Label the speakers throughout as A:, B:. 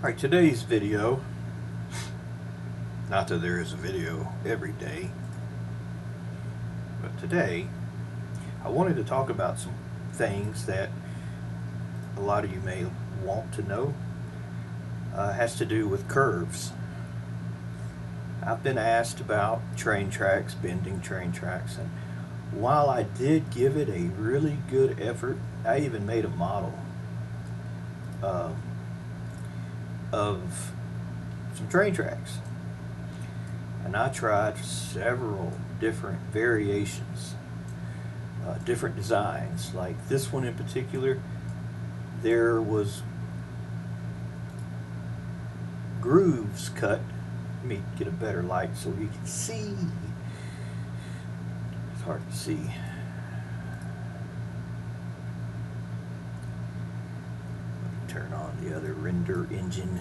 A: Alright, today's video, not that there is a video every day, but today I wanted to talk about some things that a lot of you may want to know. Has to do with curves. I've been asked about train tracks, bending train tracks, and while I did give it a really good effort, I even made a model of some train tracks, and I tried several different variations, different designs. Like this one in particular, there was grooves cut. Let me get a better light so you can see. It's hard to see. Turn on the other render engine.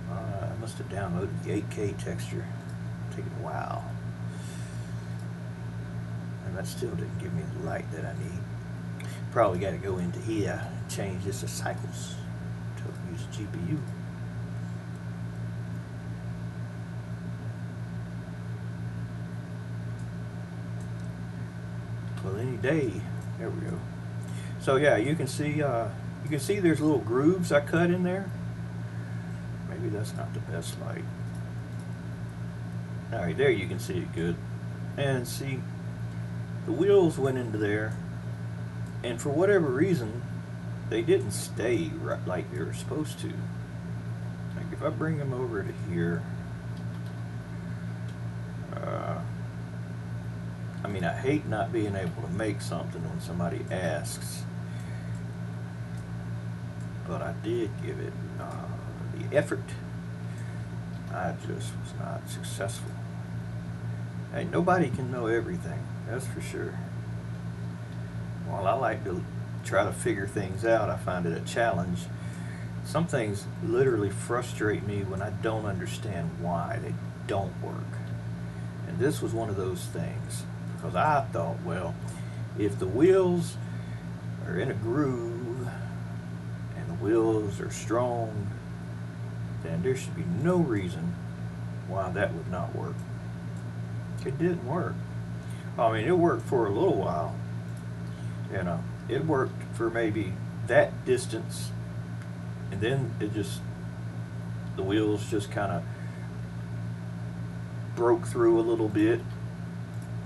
A: I must have downloaded the 8K texture. It's taking a while. And that still didn't give me the light that I need. Probably got to go into here and change this to cycles to use a GPU. Well, any day. There we go. So yeah, you can see there's little grooves I cut in there. Maybe that's not the best light. All right, there you can see it good. And see, the wheels went into there, and for whatever reason, they didn't stay right like they were supposed to. Like if I bring them over to here, I mean, I hate not being able to make something when somebody asks, but I did give it the effort. I just was not successful. Hey, nobody can know everything, that's for sure. While I like to try to figure things out, I find it a challenge. Some things literally frustrate me when I don't understand why they don't work. And this was one of those things. Because I thought, well, if the wheels are in a groove and the wheels are strong, then there should be no reason why that would not work. It didn't work. I mean, it worked for a little while. You know, it worked for maybe that distance, and then the wheels just kind of broke through a little bit,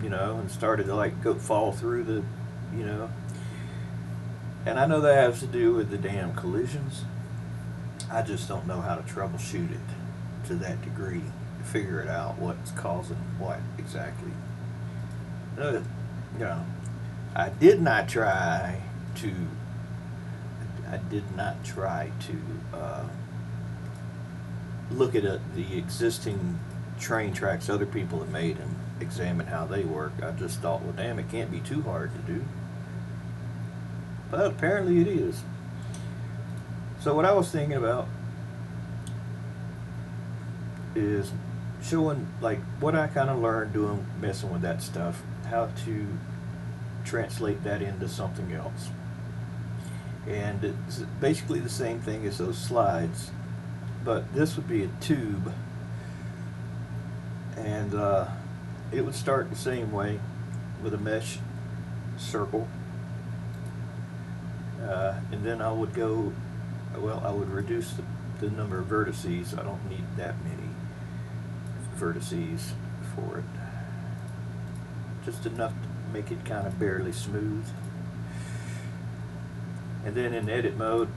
A: you know, and started to like fall through the, you know. And I know that has to do with the damn collisions. I just don't know how to troubleshoot it to that degree, to figure it out what's causing what exactly. You know, I did not try to look at the existing train tracks other people have made and examine how they work. I just thought, well, damn, it can't be too hard to do. But apparently it is. So what I was thinking about is showing like what I kind of learned doing, messing with that stuff, how to translate that into something else. And it's basically the same thing as those slides, but this would be a tube, and it would start the same way with a mesh circle, and then I would go, well, I would reduce the number of vertices. I don't need that many vertices for it, just enough to make it kind of barely smooth. And then in edit mode,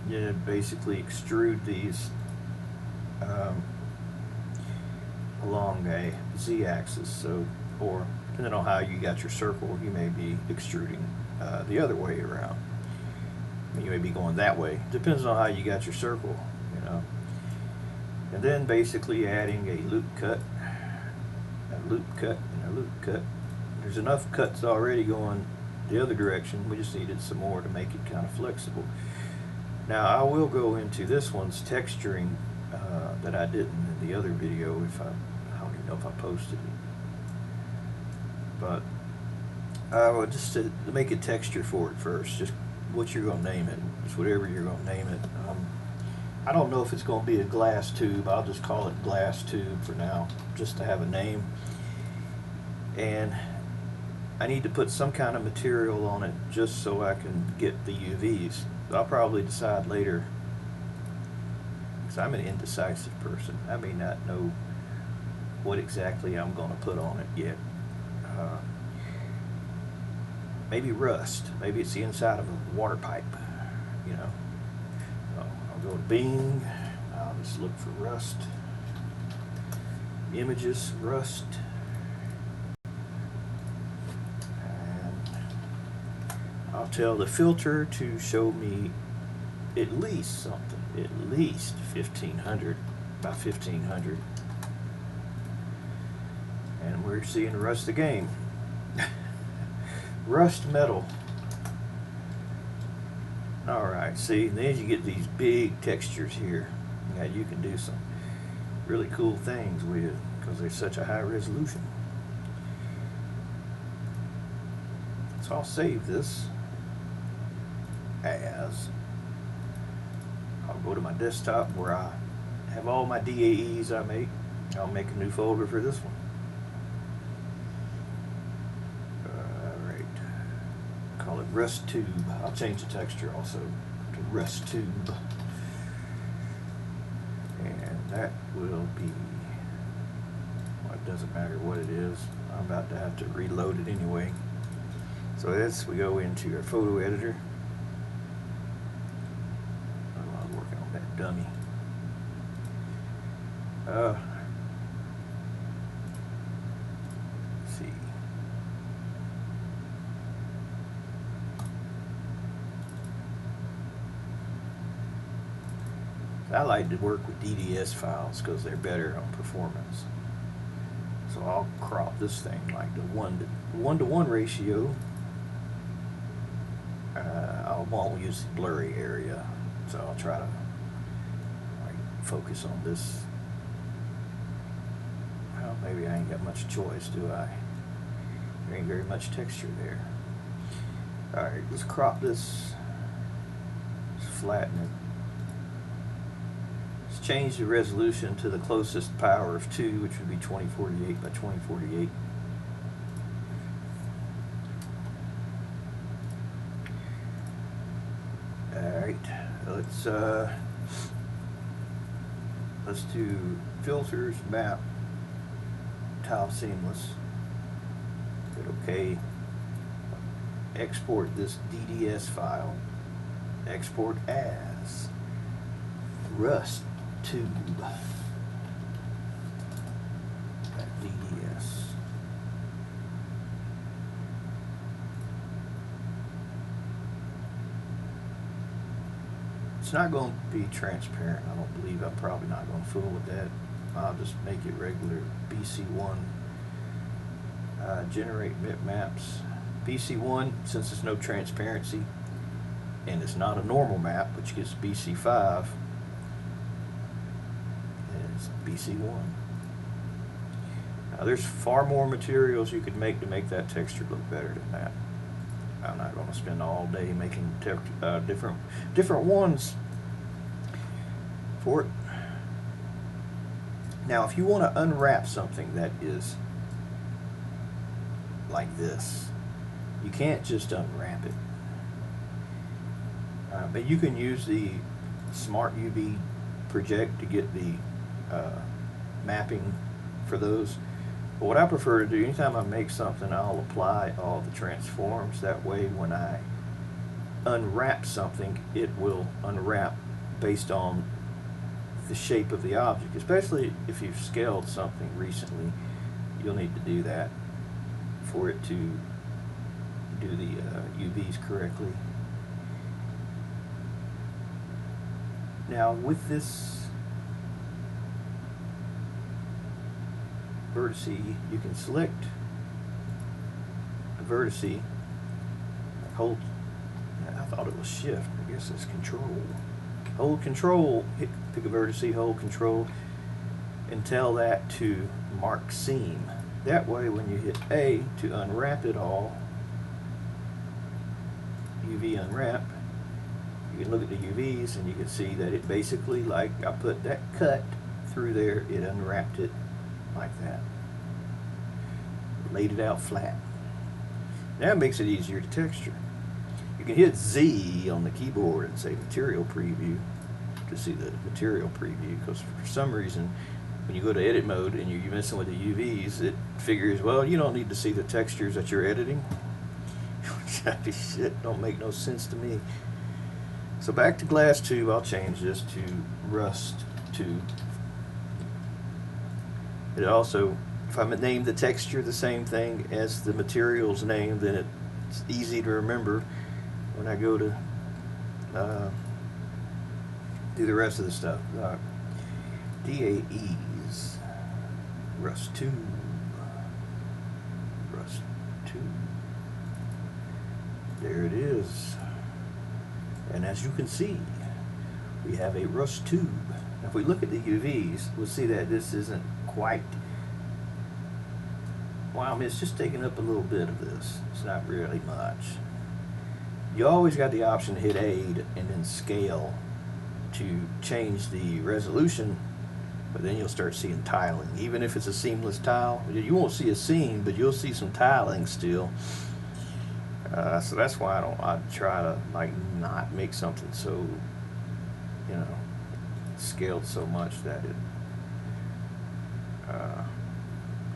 A: you know, basically extrude these along a z-axis. So, or depending on how you got your circle, you may be extruding the other way around. I mean, you may be going that way. Depends on how you got your circle, you know. And then basically adding a loop cut, and a loop cut. There's enough cuts already going the other direction. We just needed some more to make it kind of flexible. Now I will go into this one's texturing that I didn't in the other video. I don't even know if I posted it, but just to make a texture for it first, just what you're going to name it. Just whatever you're going to name it. I don't know if it's going to be a glass tube. I'll just call it glass tube for now, just to have a name. And I need to put some kind of material on it just so I can get the UVs. I'll probably decide later, because I'm an indecisive person. I may not know what exactly I'm going to put on it yet. Maybe rust. Maybe it's the inside of a water pipe, you know. I'll go to Bing. I'll just look for rust. Images, rust. And I'll tell the filter to show me at least something, at least 1500, about 1500. And we're seeing rust again. Rust metal. Alright, see, then you get these big textures here that you can do some really cool things with because they're such a high resolution. So I'll save this as, I'll go to my desktop where I have all my DAEs I make. I'll make a new folder for this one. Call it rust tube. I'll change the texture also to rust tube, and that will be, well, it doesn't matter what it is. I'm about to have to reload it anyway. So this, we go into your photo editor. I'm working on that dummy. Let's see. I like to work with DDS files because they're better on performance. So I'll crop this thing like the 1-to-1 ratio. I won't use the blurry area, so I'll try to focus on this. Well, maybe I ain't got much choice, do I? There ain't very much texture there. Alright, let's crop this. Let's flatten it. Change the resolution to the closest power of 2, which would be 2048 by 2048. Alright, let's do filters, map, tile seamless. Hit OK. Export this DDS file. Export as rust tube at DDS. It's not going to be transparent, I don't believe. I'm probably not going to fool with that. I'll just make it regular BC1. Generate bitmaps. BC1, since there's no transparency and it's not a normal map, which gives BC5, BC1. Now there's far more materials you could make to make that texture look better than that. I'm not going to spend all day making different ones for it. Now if you want to unwrap something that is like this, you can't just unwrap it. But you can use the Smart UV project to get the mapping for those. But what I prefer to do, anytime I make something, I'll apply all the transforms. That way when I unwrap something, it will unwrap based on the shape of the object. Especially if you've scaled something recently, you'll need to do that for it to do the UVs correctly. Now with this vertex, you can select a vertex, hold, I thought it was shift, I guess it's control. Hold control, pick a vertex, hold control, and tell that to mark seam. That way when you hit A to unwrap it all, UV unwrap, You can look at the UVs and you can see that it basically, like I put that cut through there, it unwrapped it like that. Laid it out flat. Now it makes it easier to texture. You can hit Z on the keyboard and say material preview to see the material preview, because for some reason when you go to edit mode and you're messing with the UVs, it figures, well, you don't need to see the textures that you're editing. Shit don't make no sense to me. So back to glass tube, I'll change this to rust tube. It also, if I name the texture the same thing as the material's name, then it's easy to remember when I go to do the rest of the stuff. DAEs, rust tube, rust tube. There it is. And as you can see, we have a rust tube. Now if we look at the UVs, we'll see that this isn't quite, well, I mean, it's just taking up a little bit of this. It's not really much. You always got the option to hit A and then scale to change the resolution, but then you'll start seeing tiling. Even if it's a seamless tile, you won't see a seam, but you'll see some tiling still. So that's why I try to like not make something so, you know, scaled so much that it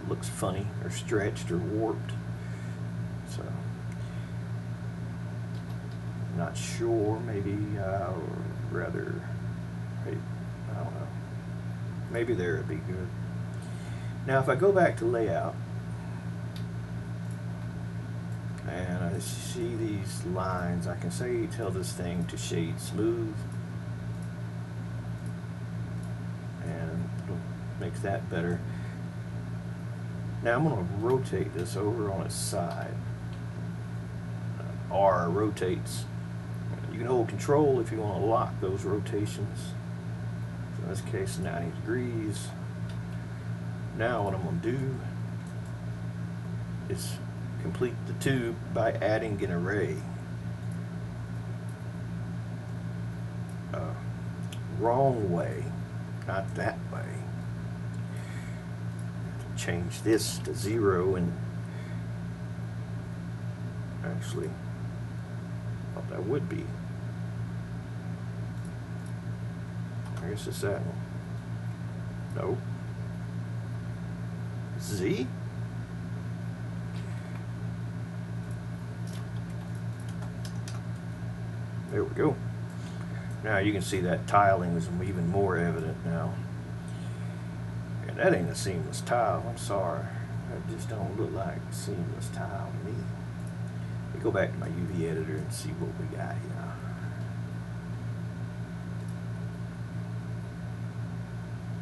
A: looks funny or stretched or warped. So not sure, maybe rather, I don't know, maybe there would be good. Now if I go back to layout and I see these lines, I can say tell this thing to shade smooth, and makes that better. Now I'm going to rotate this over on its side. R rotates. You can hold control if you want to lock those rotations. So in this case, 90 degrees. Now what I'm going to do is complete the tube by adding an array. Wrong way, not that way. Change this to 0, and actually thought that would be. I guess it's that one. No. Z? There we go. Now you can see that tiling is even more evident now. And that ain't a seamless tile, I'm sorry. That just don't look like a seamless tile to me. Let me go back to my UV editor and see what we got here.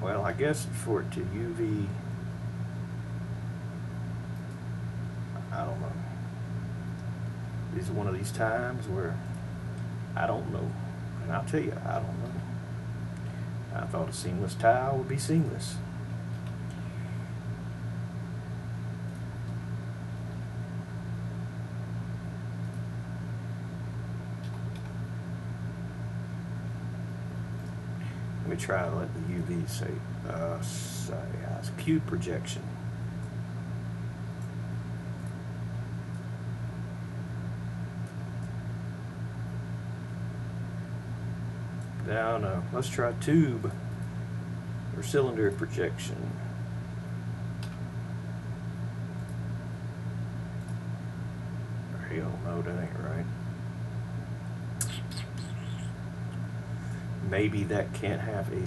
A: Well, I guess for it to UV, I don't know. Is it one of these times where I don't know? And I'll tell you, I don't know. I thought a seamless tile would be seamless. Let me try to let the UV say it's cube projection. Now, no, let's try tube or cylinder projection. Hell no, that ain't right. Maybe that can't have a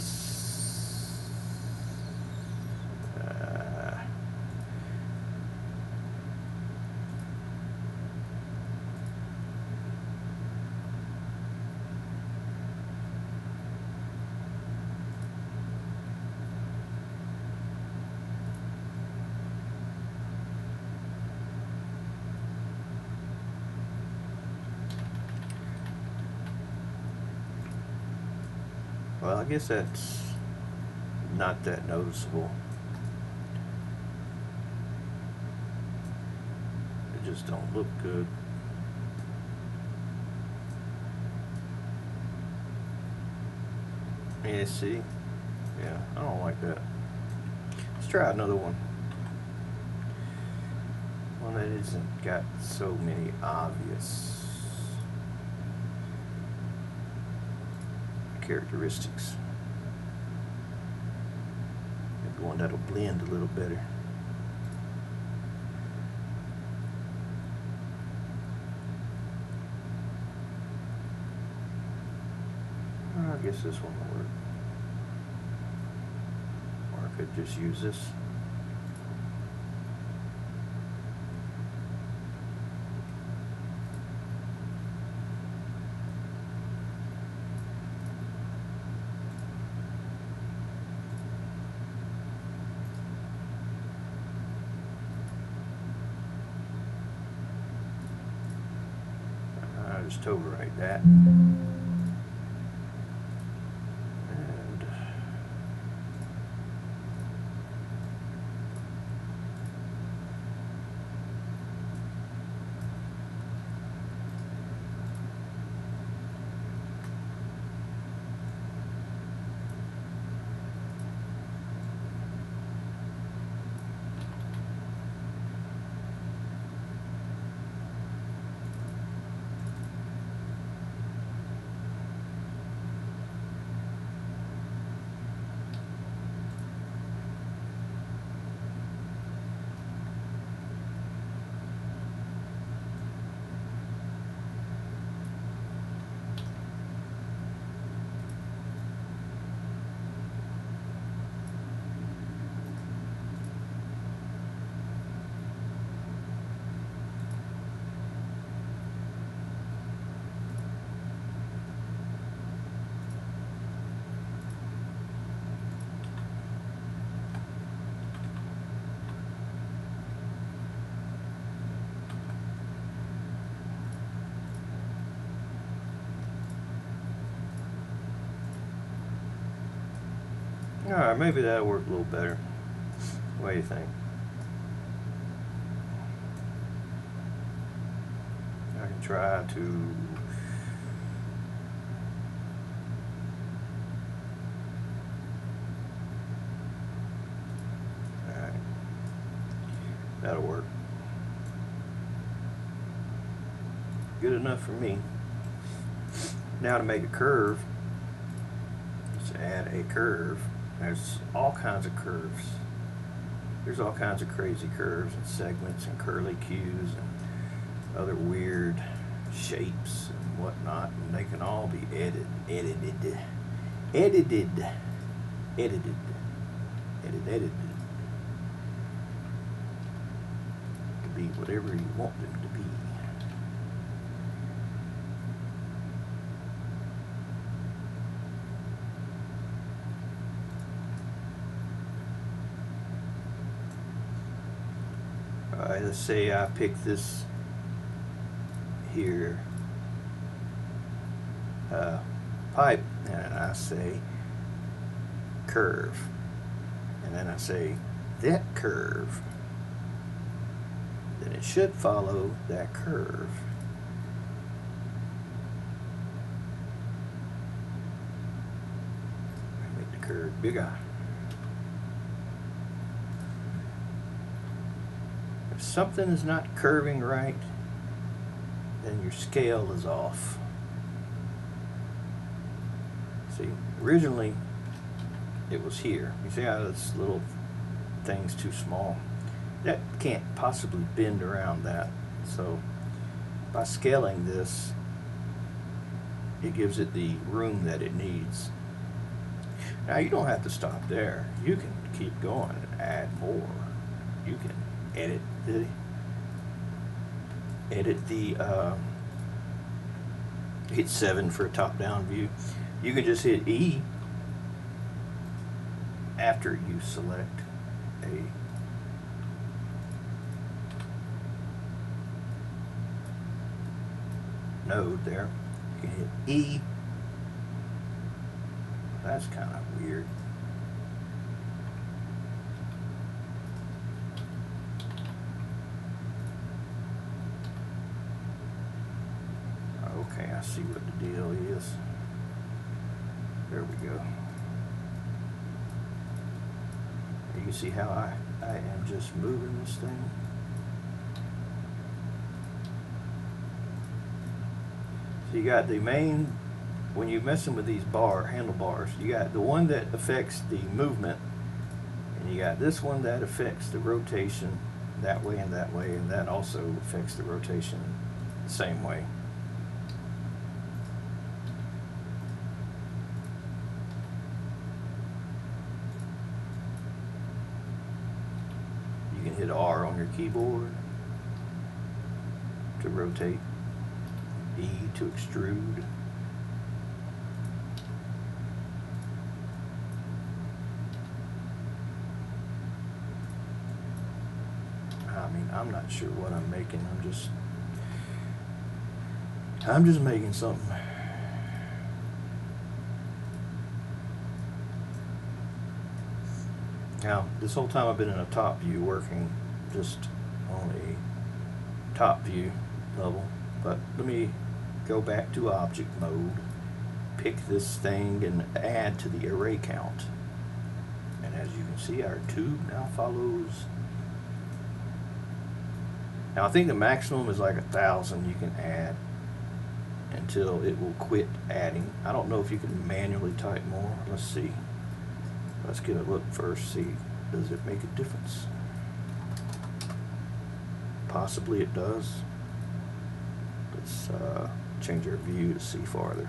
A: well, I guess that's not that noticeable. It just don't look good. Yeah, see? Yeah, I don't like that. Let's try another one. One that isn't got so many obvious characteristics. Maybe one that'll blend a little better. I guess this one will work. Or I could just use this. Just overwrite that. Alright, maybe that'll work a little better. What do you think? I can try to alright. That'll work. Good enough for me. Now to make a curve, let's add a curve. There's all kinds of curves. There's all kinds of crazy curves and segments and curly cues and other weird shapes and whatnot, and they can all be edited. To be whatever you want them to be. Alright, let's say I pick this here pipe, and I say curve, and then I say that curve, then it should follow that curve. Make the curve bigger. If something is not curving right, then your scale is off. See, originally it was here. You see how this little thing's too small? That can't possibly bend around that. So by scaling this, it gives it the room that it needs. Now you don't have to stop there. You can keep going and add more. You can edit the hit 7 for a top-down view. You can just hit E after you select a node there. You can hit E. That's kind of weird. Okay, I see what the deal is. There we go. You can see how I am just moving this thing. So you got the main, when you're messing with these handlebars, you got the one that affects the movement, and you got this one that affects the rotation that way, and that also affects the rotation the same way. You can hit R on your keyboard to rotate, E to extrude. I mean, I'm not sure what I'm making. I'm just making something. Now, this whole time I've been in a top view working just on a top view level, but let me go back to object mode, pick this thing and add to the array count. And as you can see, our tube now follows. Now I think the maximum is like 1,000 you can add until it will quit adding. I don't know if you can manually type more. Let's see. Let's get a look first, see, does it make a difference? Possibly it does. Let's change our view to see farther.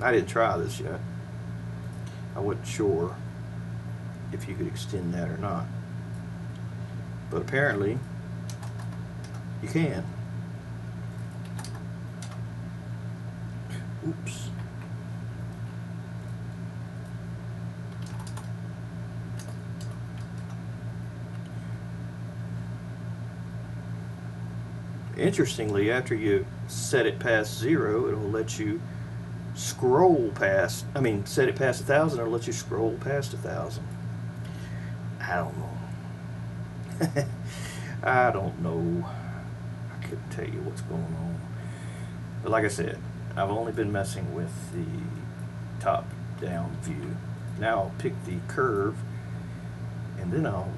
A: I didn't try this yet. I wasn't sure if you could extend that or not. But apparently you can. Oops. Interestingly, after you set it past 0, it'll let you scroll past, set it past 1,000, it'll let you scroll past 1,000. I don't know. I don't know. I couldn't tell you what's going on. But like I said, I've only been messing with the top-down view. Now I'll pick the curve, and then I'll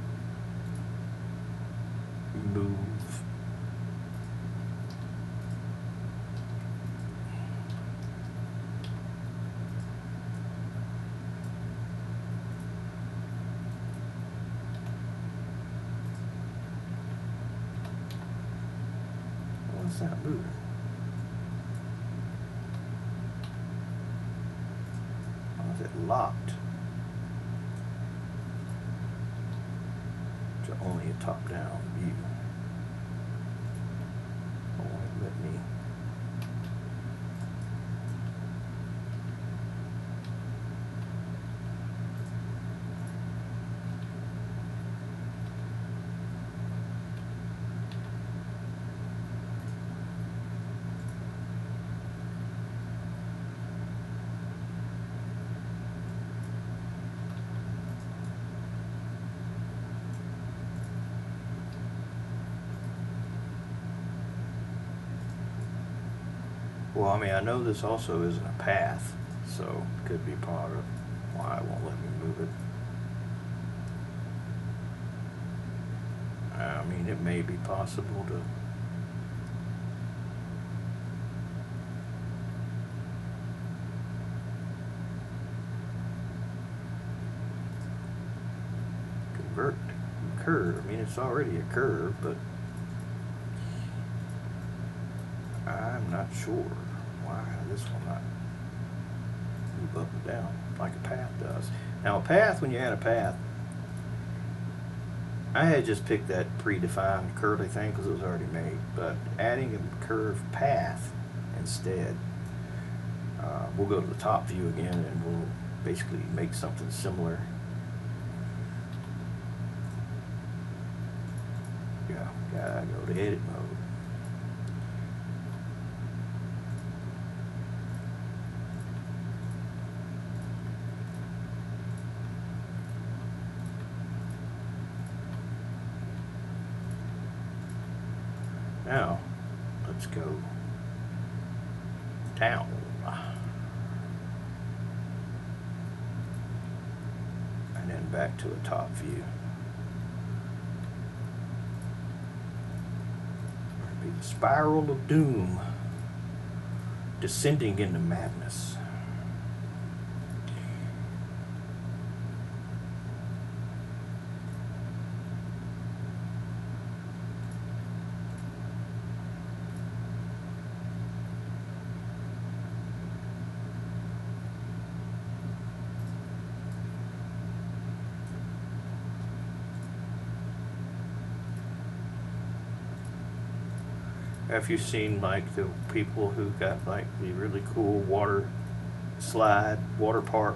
A: move. It's not moving. Or is it locked to only a top-down view? Oh, let me. Well, I know this also isn't a path, so it could be part of why it won't let me move it. It may be possible to convert curve. It's already a curve, but I'm not sure why this will not move up and down like a path does. Now a path, when you add a path, I had just picked that predefined curly thing because it was already made, but adding a curved path instead, we'll go to the top view again and we'll basically make something similar. Yeah, gotta go to edit mode. Now, let's go down. and back to a top view. It'll be the spiral of doom, descending into madness. Have you seen like the people who got like the really cool water slide, water park?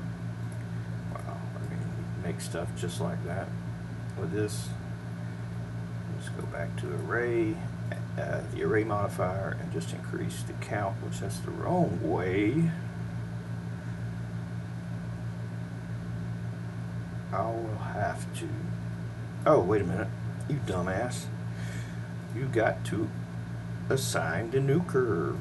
A: Wow, I mean, make stuff just like that with this. Let's go back to array, the array modifier, and just increase the count, which that's the wrong way. I will have to, oh, wait a minute, you dumbass. You got to assign the new curve.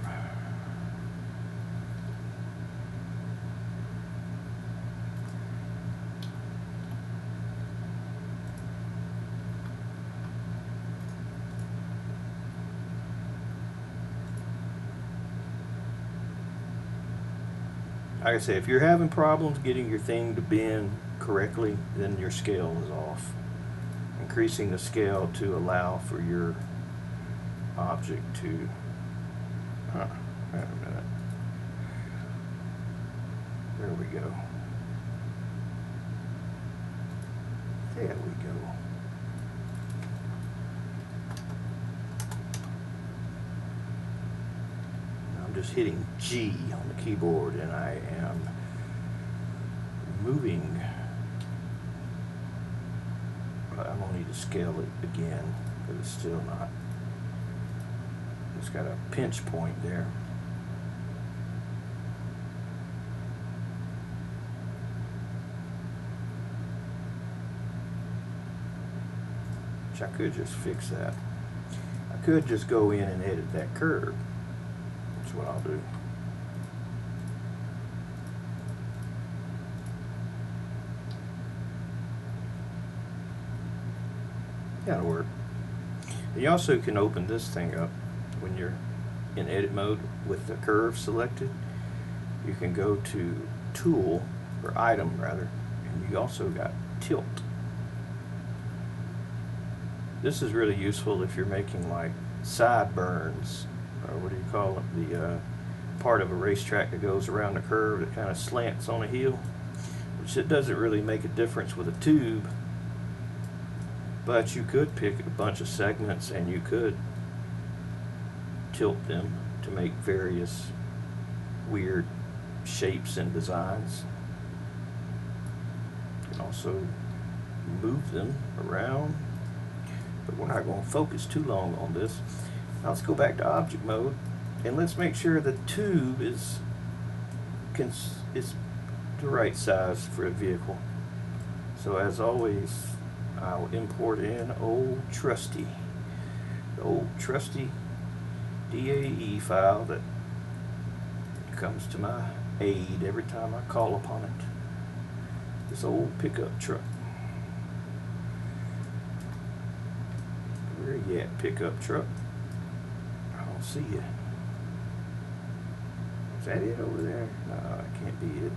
A: Like I say, if you're having problems getting your thing to bend correctly, then your scale is off. Increasing the scale to allow for your object to, wait a minute, there we go, there we go. I'm just hitting G on the keyboard and I am moving, but I'm gonna need to scale it again because it's still not. It's got a pinch point there. Which I could just fix that. I could just go in and edit that curve. That's what I'll do. That'll work. You also can open this thing up. When you're in edit mode with the curve selected, you can go to tool, or item rather, and you also got tilt. This is really useful if you're making like sideburns, or what do you call it, the part of a racetrack that goes around the curve that kind of slants on a hill, which it doesn't really make a difference with a tube, but you could pick a bunch of segments and you could tilt them to make various weird shapes and designs. You can also move them around, but we're not going to focus too long on this. Now let's go back to object mode and let's make sure the tube is the right size for a vehicle. So as always, I'll import in the old trusty DAE file that comes to my aid every time I call upon it. This old pickup truck. Where you at, pickup truck? I don't see you. Is that it over there? No, that can't be it.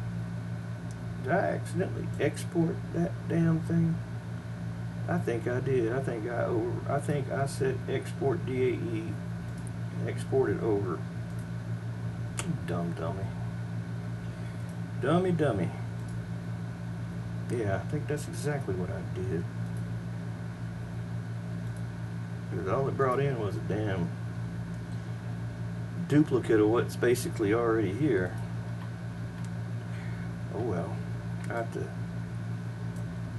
A: Did I accidentally export that damn thing? I think I did. I think I said export DAE. Export it over. Dummy. Dummy. Yeah, I think that's exactly what I did. Because all it brought in was a damn duplicate of what's basically already here. Oh well. I have to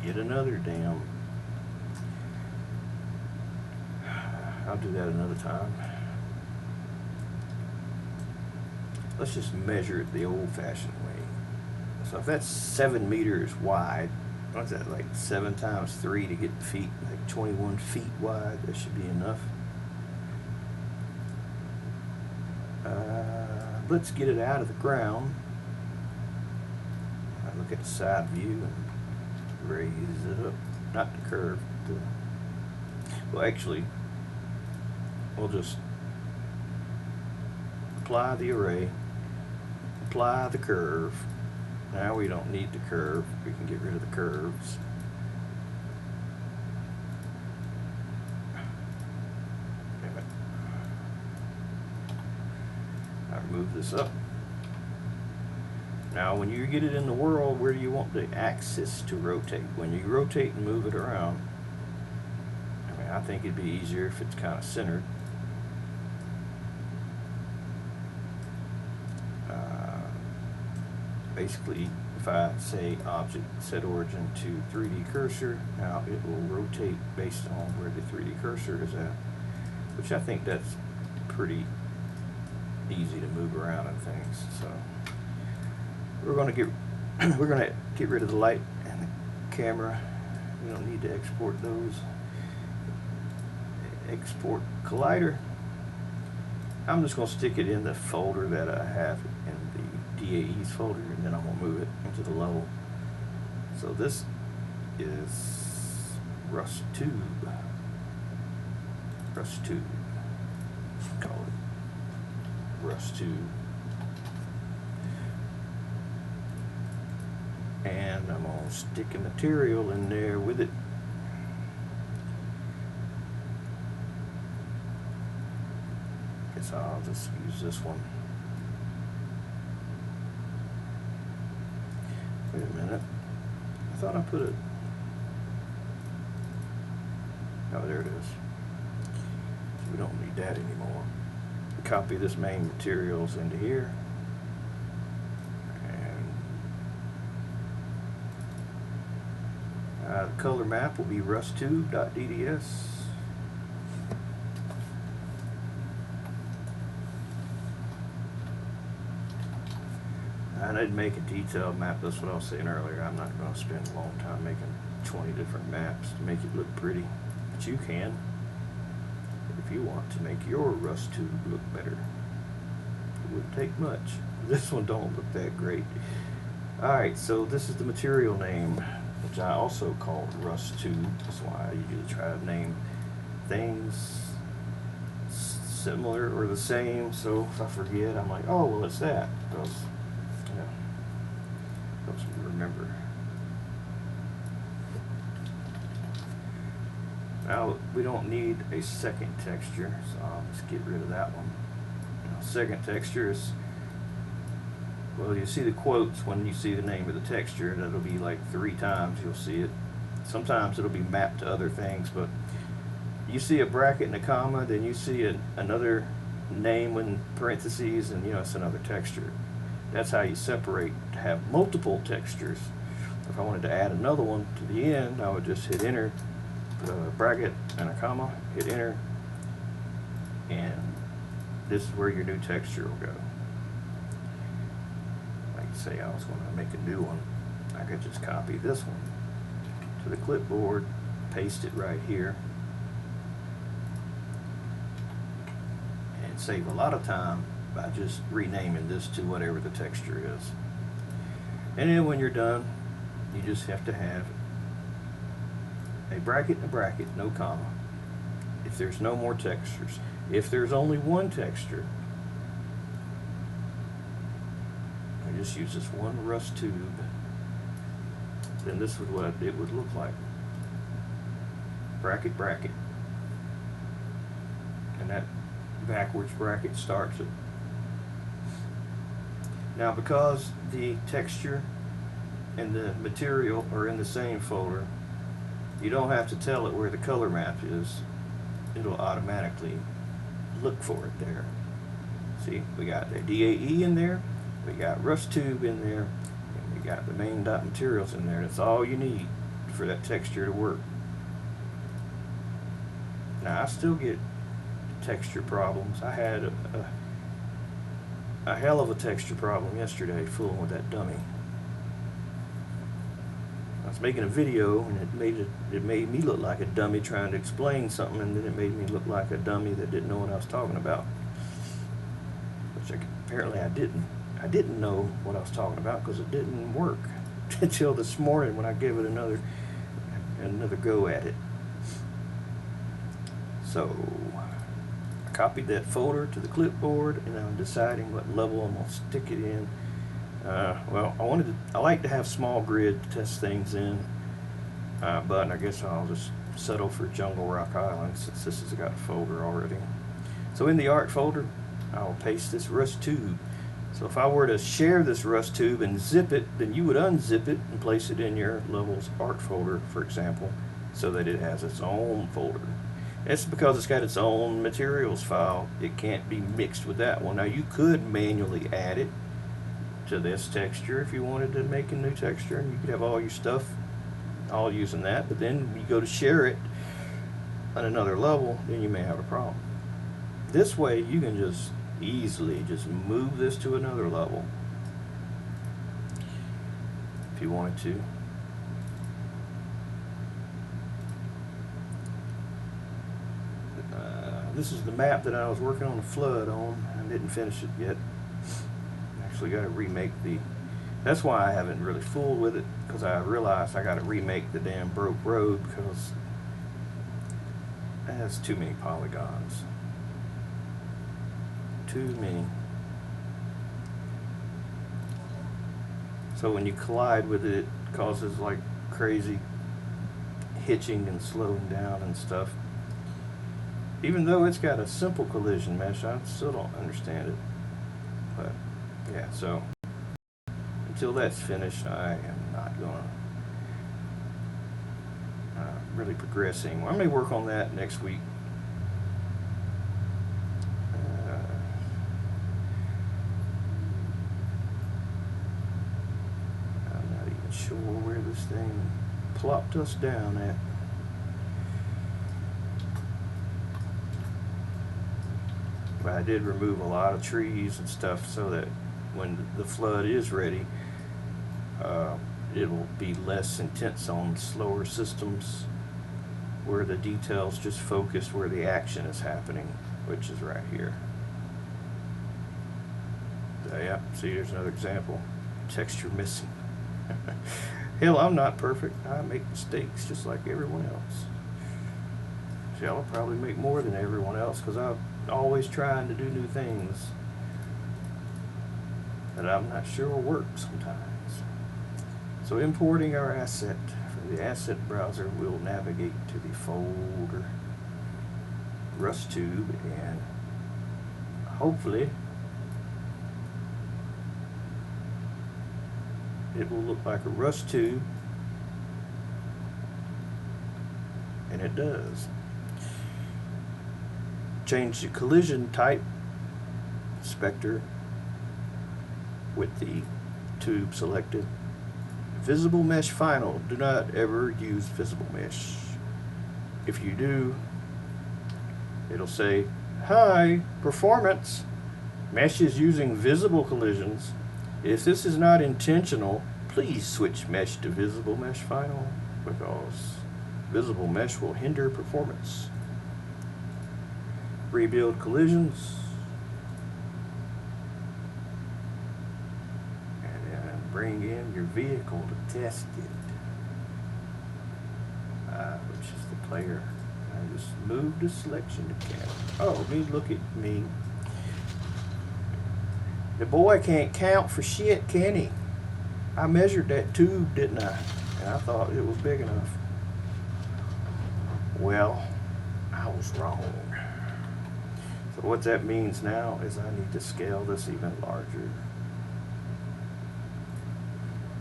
A: get another damn. I'll do that another time. Let's just measure it the old-fashioned way. So if that's 7 meters wide, what's that, like 7 times 3 to get feet, like 21 feet wide? That should be enough. Let's get it out of the ground. I look at the side view. And raise it up, not the curve. Well, actually, we'll just apply the array, apply the curve. Now we don't need the curve. We can get rid of the curves. Damn it. I remove this up. Now when you get it in the world, where do you want the axis to rotate? When you rotate and move it around, I mean, I think it'd be easier if it's kind of centered. Basically, if I say object set origin to 3D cursor, now it will rotate based on where the 3D cursor is at, which I think that's pretty easy to move around and things. So we're going to get rid of the light and the camera. We don't need to export those. Export collider. I'm just going to stick it in the folder that I have in the DAEs folder, and then I'm going to move it into the level. So this is Rust Tube. Rust Tube. Call it Rust Tube. And I'm going to stick a material in there with it. Guess I'll just use this one. Wait a minute. I thought I put it. Oh, there it is. So we don't need that anymore. Copy this main materials into here. The color map will be rusttube.dds. I didn't make a detailed map. That's what I was saying earlier. I'm not going to spend a long time making 20 different maps to make it look pretty. But you can, if you want to make your Rust tube look better. It wouldn't take much. This one don't look that great. Alright, so this is the material name, which I also call Rust tube. That's why I usually try to name things similar or the same. So if I forget, I'm like, oh, well, it's that. Because, you know, helps me remember. Now, we don't need a second texture, so I'll just get rid of that one. Now, second texture is, well, you see the quotes when you see the name of the texture. That'll be like 3 times you'll see it. Sometimes it'll be mapped to other things, but you see a bracket and a comma, then you see another name in parentheses, and you know it's another texture. That's how you separate to have multiple textures. If I wanted to add another one to the end, I would just hit enter, put a bracket and a comma, hit enter, and this is where your new texture will go. Like say I was going to make a new one, I could just copy this one to the clipboard, paste it right here, and save a lot of time by just renaming this to whatever the texture is. And then when you're done, you just have to have a bracket and a bracket, no comma. If there's no more textures, if there's only one texture, I just use this one Rust tube, then this is what it would look like. Bracket, bracket. And that backwards bracket starts it. Now because the texture and the material are in the same folder, you don't have to tell it where the color map is. It'll automatically look for it there. See, we got the DAE in there, we got Rust tube in there, and we got the main dot materials in there. That's all you need for that texture to work. Now I still get texture problems. I had a hell of a texture problem yesterday fooling with that dummy. I was making a video and it made me look like a dummy trying to explain something, and then it made me look like a dummy that didn't know what I was talking about. Which apparently I didn't. I didn't know what I was talking about because it didn't work. until this morning when I gave it another go at it. So I copied that folder to the clipboard, and I'm deciding what level I'm gonna stick it in. Well, I like to have small grid to test things in, but I guess I'll just settle for Jungle Rock Island since this has got a folder already. So in the art folder, I'll paste this rust tube. So if I were to share this rust tube and zip it, then you would unzip it and place it in your levels art folder, for example, so that it has its own folder. It's because it's got its own materials file. It can't be mixed with that one. Now you could manually add it to this texture if you wanted to make a new texture, and you could have all your stuff all using that, but then you go to share it on another level, then you may have a problem. This way you can just easily just move this to another level if you wanted to. This is the map that I was working on the flood on. I didn't finish it yet. Actually got to remake that's why I haven't really fooled with it, because I realized I got to remake the damn broke road because it has too many polygons. Too many. So when you collide with it, it causes like crazy hitching and slowing down and stuff. Even though it's got a simple collision mesh, I still don't understand it. But yeah, so until that's finished, I am not gonna really progressing. Well, I may work on that next week. I'm not even sure where this thing plopped us down at. But I did remove a lot of trees and stuff so that when the flood is ready, it will be less intense on slower systems where the details just focus where the action is happening, which is right here. Yeah, see, there's another example. Texture missing. Hell, I'm not perfect. I make mistakes just like everyone else. See, I'll probably make more than everyone else because I'm always trying to do new things that I'm not sure will work sometimes. So importing our asset from the asset browser, we'll navigate to the folder rust tube, and hopefully it will look like a rust tube, and it does. Change the collision type inspector with the tube selected. Visible mesh final. Do not ever use visible mesh. If you do, it'll say, "Hi, performance. Mesh is using visible collisions. If this is not intentional, please switch mesh to visible mesh final because visible mesh will hinder performance." Rebuild collisions. And then bring in your vehicle to test it. Which is the player. I just moved the selection to camera. Oh, look at me. The boy can't count for shit, can he? I measured that tube, didn't I? And I thought it was big enough. Well, I was wrong. So what that means now is I need to scale this even larger.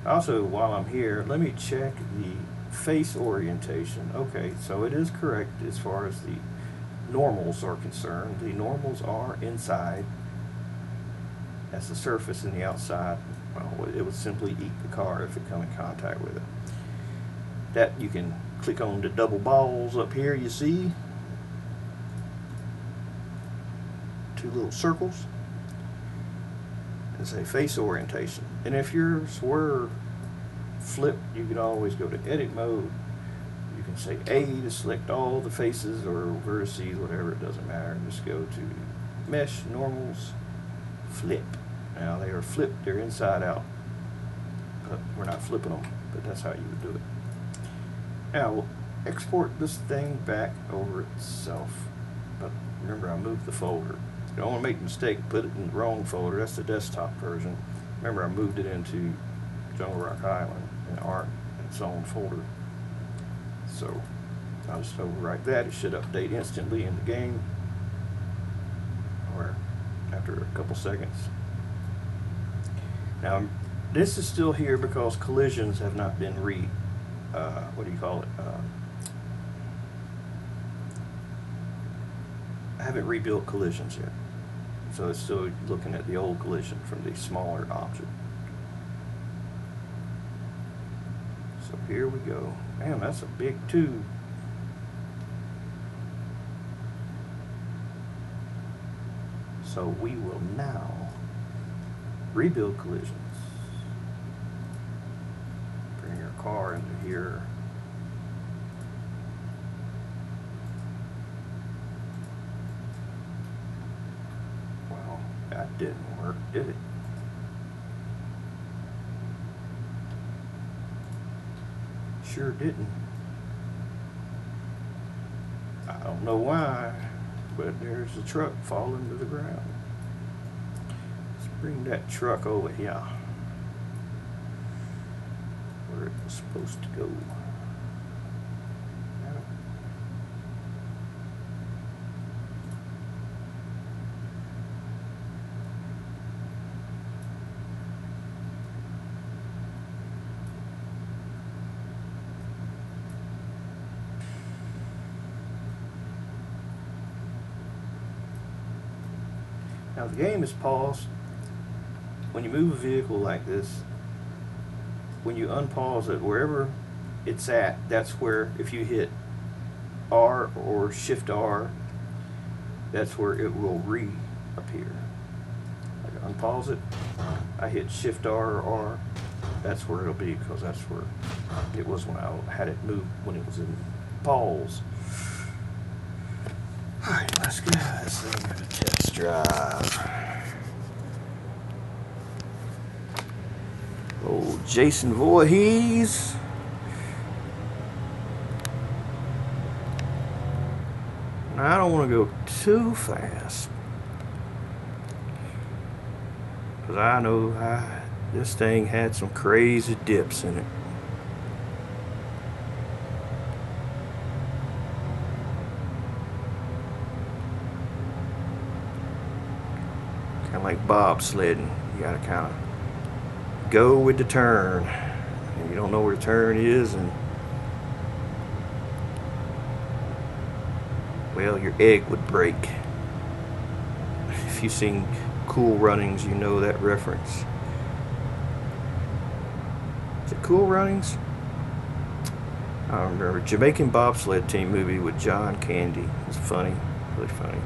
A: Also, while I'm here, let me check the face orientation. Okay, so it is correct as far as the normals are concerned. The normals are inside. That's the surface, and the outside, well, it would simply eat the car if it come in contact with it. That you can click on the double balls up here, you see? Two little circles. And say face orientation. And if yours were flipped, you could always go to edit mode. You can say A to select all the faces or vertices, whatever, it doesn't matter. Just go to mesh, normals, flip. Now they are flipped, they're inside out. but we're not flipping them, but that's how you would do it. Now we'll export this thing back over itself, but remember I moved the folder. You don't want to make a mistake, put it in the wrong folder. That's the desktop version. Remember I moved it into Jungle Rock Island and art in its own folder. So I'll just overwrite that. It should update instantly in the game, or after a couple seconds. Now this is still here because collisions have not been what do you call it? I haven't rebuilt collisions yet. So it's still looking at the old collision from the smaller object. So here we go. Damn, that's a big tube. So we will now rebuild collisions. Bring your car into here. Well, that didn't work, did it? Sure didn't. I don't know why, but there's the truck falling to the ground. Let's bring that truck over here where it was supposed to go. Now the game is paused. When you move a vehicle like this, when you unpause it, wherever it's at, that's where, if you hit R or Shift R, that's where it will reappear. Like unpause it, I hit Shift R or R, that's where it'll be, because that's where it was when I had it moved, when it was in pause. Alright, let's go this thing at a test drive. Old Jason Voorhees. Now, I don't want to go too fast, because I know this thing had some crazy dips in it. Kind of like bobsledding. You gotta kind of go with the turn, and you don't know where the turn is, and well, your egg would break. If you've seen Cool Runnings, you know that reference. Is it Cool Runnings? I don't remember. Jamaican bobsled team movie with John Candy. It was funny, really funny.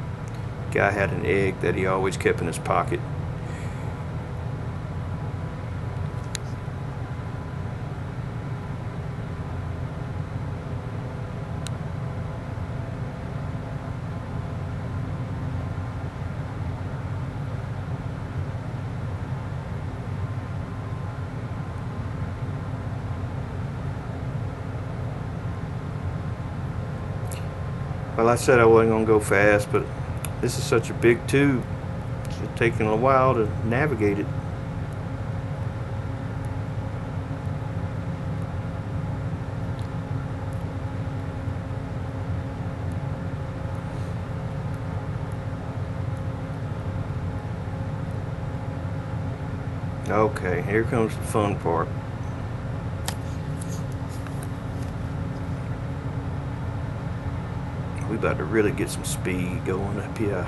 A: Guy had an egg that he always kept in his pocket. Well, I said I wasn't going to go fast, but this is such a big tube. It's taking a while to navigate it. Okay, here comes the fun part. We about to really get some speed going up here.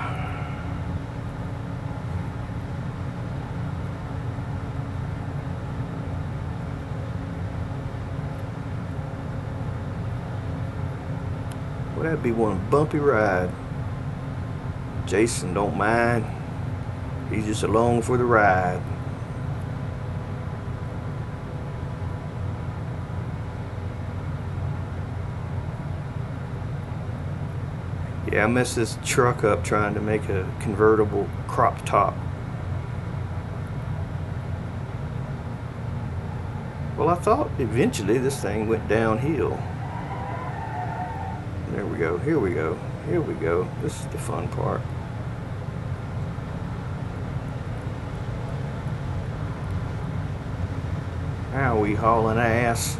A: Well, that'd be one bumpy ride. Jason don't mind. He's just along for the ride. Yeah, I messed this truck up trying to make a convertible crop top. Well, I thought eventually this thing went downhill. There we go. Here we go. Here we go. This is the fun part. Now we hauling ass.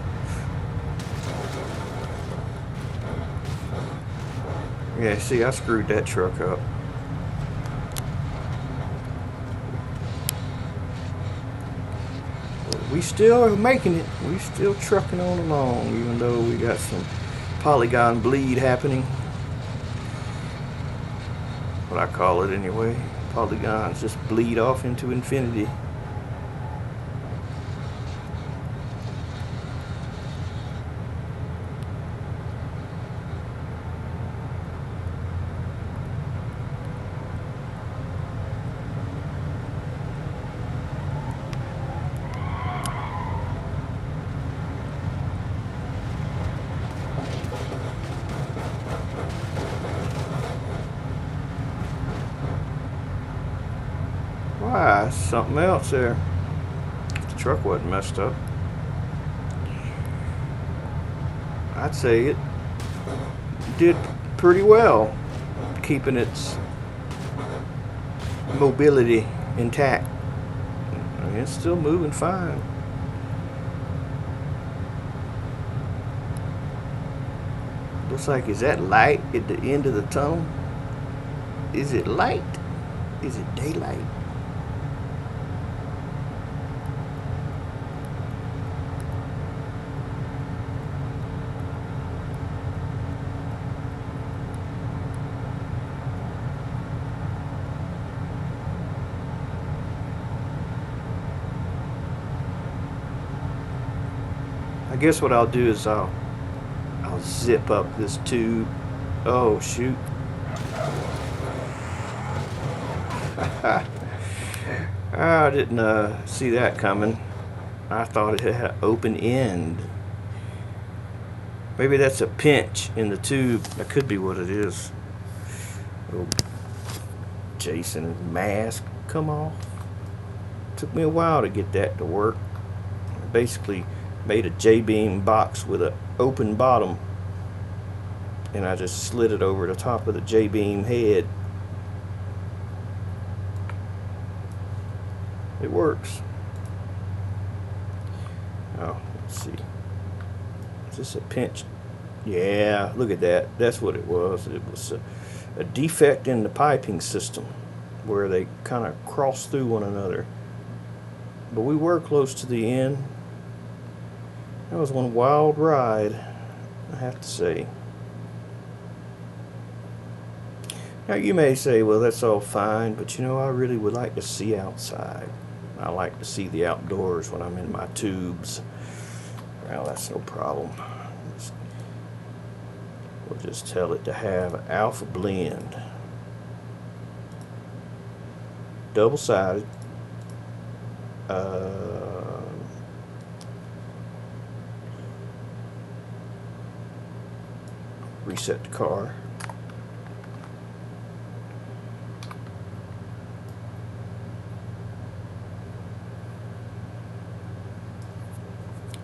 A: Yeah, see, I screwed that truck up. We still are making it. We still trucking on along, even though we got some polygon bleed happening. What I call it anyway. Polygons just bleed off into infinity. Why? Something else there. The truck wasn't messed up. I'd say it did pretty well, keeping its mobility intact. I mean, it's still moving fine. Looks like, is that light at the end of the tunnel? Is it light? Is it daylight? I guess what I'll do is I'll zip up this tube. Oh shoot. I didn't see that coming. I thought it had an open end. Maybe that's a pinch in the tube. That could be what it is. Oh, Jason's mask come off. Took me a while to get that to work. I basically made a J-beam box with an open bottom, and I just slid it over the top of the J-beam head. It works. Oh, let's see. Is this a pinch? Yeah, look at that. That's what it was. It was a defect in the piping system where they kind of cross through one another. But we were close to the end. That was one wild ride, I have to say. Now you may say, well, that's all fine, but you know, I really would like to see outside. I like to see the outdoors when I'm in my tubes. Well, that's no problem. We'll just tell it to have alpha blend. Double-sided. Reset the car.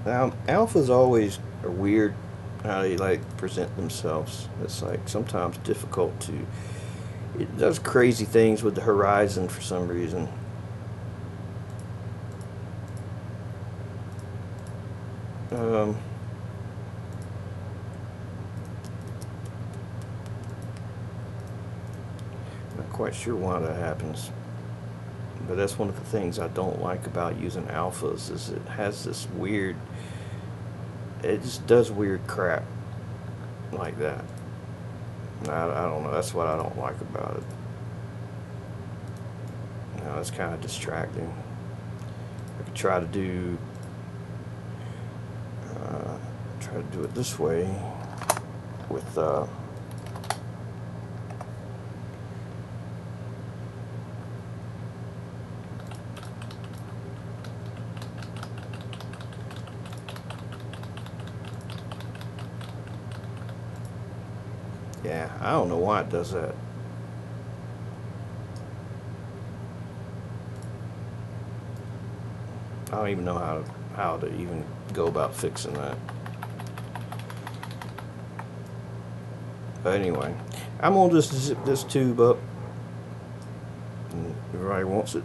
A: Now, alphas always are weird how they like present themselves. It's like sometimes difficult to. It does crazy things with the horizon for some reason. Not quite sure why that happens, but that's one of the things I don't like about using alphas, is it has this weird, it just does weird crap like that. I don't know, that's what I don't like about it. Now it's kind of distracting. I could try to do it this way with yeah, I don't know why it does that.
B: I don't even know how to even go about fixing that. But anyway, I'm gonna just zip this tube up. And if everybody wants it,